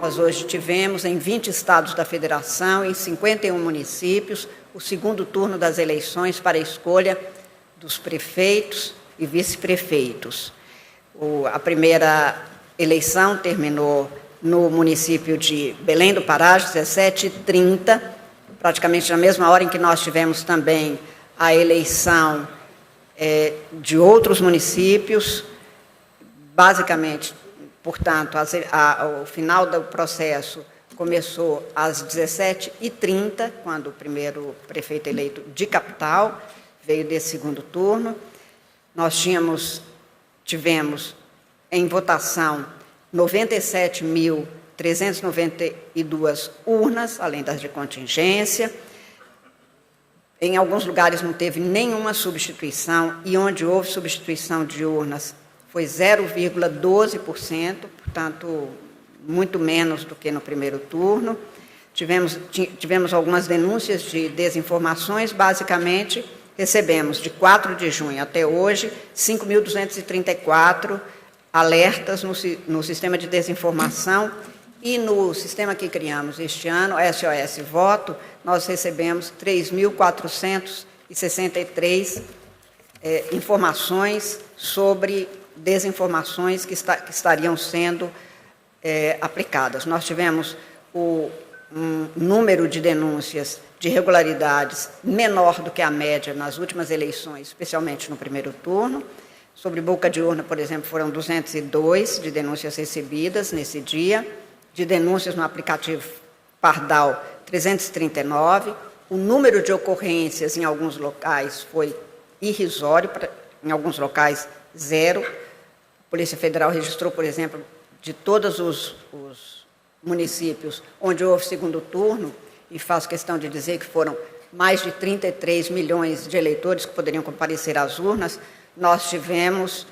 Nós hoje tivemos em 20 estados da federação, em 51 municípios, o segundo turno das eleições para a escolha dos prefeitos e vice-prefeitos. A primeira eleição terminou no município de Belém do Pará, às 17h30, praticamente na mesma hora em que nós tivemos também a eleição de outros municípios. Basicamente, portanto, o final do processo começou às 17h30, quando o primeiro prefeito eleito de capital veio desse segundo turno. Nós tivemos em votação 97.392 urnas, além das de contingência. Em alguns lugares não teve nenhuma substituição, e onde houve substituição de urnas foi 0,12%, portanto, muito menos do que no primeiro turno. Tivemos algumas denúncias de desinformações. Basicamente, recebemos, de 4 de junho até hoje, 5.234 alertas no sistema de desinformação, e no sistema que criamos este ano, SOS Voto, nós recebemos 3.463 informações sobre desinformações que estariam sendo aplicadas. Nós tivemos um número de denúncias de irregularidades menor do que a média nas últimas eleições, especialmente no primeiro turno. Sobre boca de urna, por exemplo, foram 202 de denúncias recebidas nesse dia, de denúncias no aplicativo Pardal, 339. O número de ocorrências em alguns locais foi irrisório, em alguns locais, 0. A Polícia Federal registrou, por exemplo, de todos os municípios onde houve segundo turno, e faço questão de dizer que foram mais de 33 milhões de eleitores que poderiam comparecer às urnas, nós tivemos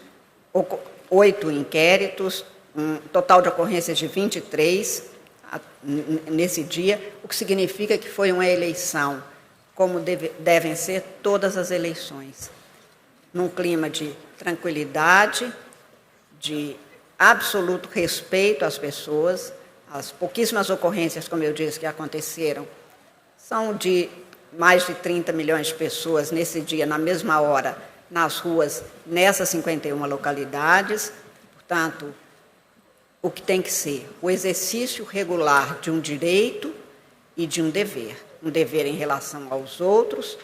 8 inquéritos, um total de ocorrências de 23 nesse dia, o que significa que foi uma eleição, como devem ser todas as eleições, num clima de tranquilidade, de absoluto respeito às pessoas. As pouquíssimas ocorrências, como eu disse, que aconteceram, são de mais de 30 milhões de pessoas nesse dia, na mesma hora, nas ruas, nessas 51 localidades. Portanto, o que tem que ser o exercício regular de um direito e de um dever em relação aos outros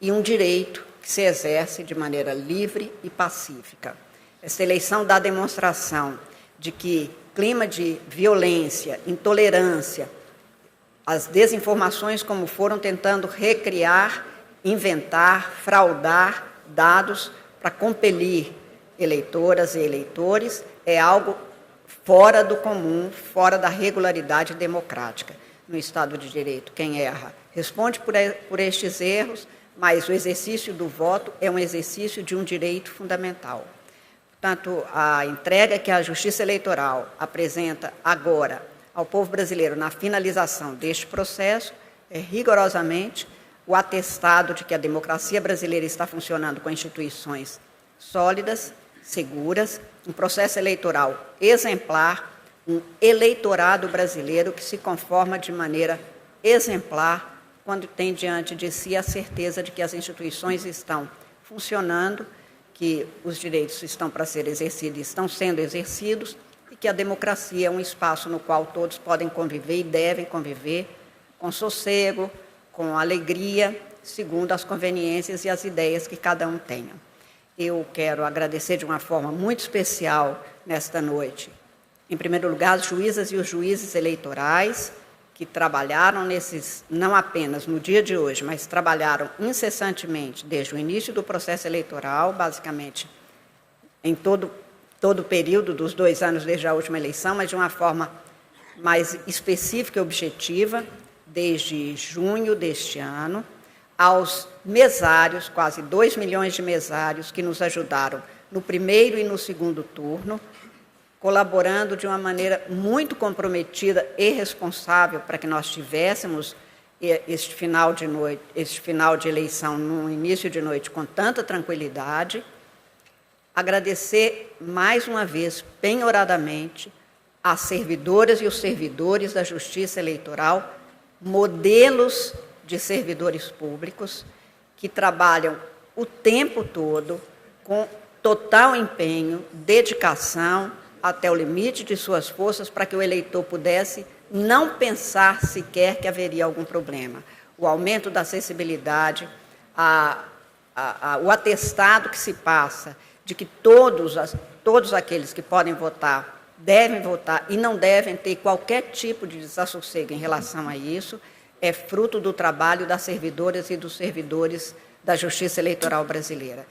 e um direito que se exerce de maneira livre e pacífica. Esta eleição dá demonstração de que clima de violência, intolerância, as desinformações como foram tentando recriar, inventar, fraudar dados para compelir eleitoras e eleitores, é algo fora do comum, fora da regularidade democrática. No Estado de Direito, quem erra responde por estes erros, mas o exercício do voto é um exercício de um direito fundamental. Portanto, a entrega que a Justiça Eleitoral apresenta agora ao povo brasileiro na finalização deste processo é rigorosamente o atestado de que a democracia brasileira está funcionando com instituições sólidas, seguras, um processo eleitoral exemplar, um eleitorado brasileiro que se conforma de maneira exemplar quando tem diante de si a certeza de que as instituições estão funcionando, que os direitos estão para ser exercidos e estão sendo exercidos, e que a democracia é um espaço no qual todos podem conviver e devem conviver com sossego, com alegria, segundo as conveniências e as ideias que cada um tenha. Eu quero agradecer de uma forma muito especial nesta noite, em primeiro lugar, as juízas e os juízes eleitorais que trabalharam não apenas no dia de hoje, mas trabalharam incessantemente desde o início do processo eleitoral, basicamente em todo o período dos 2 anos desde a última eleição, mas de uma forma mais específica e objetiva, desde junho deste ano, aos mesários, quase 2 milhões de mesários que nos ajudaram no primeiro e no segundo turno, colaborando de uma maneira muito comprometida e responsável para que nós tivéssemos este final de eleição no início de noite com tanta tranquilidade. Agradecer mais uma vez, penhoradamente, às servidoras e os servidores da Justiça Eleitoral modelos de servidores públicos que trabalham o tempo todo com total empenho, dedicação, até o limite de suas forças, para que o eleitor pudesse não pensar sequer que haveria algum problema. O aumento da acessibilidade, o atestado que se passa de que todos aqueles que podem votar devem votar e não devem ter qualquer tipo de desassossego em relação a isso, é fruto do trabalho das servidoras e dos servidores da Justiça Eleitoral brasileira.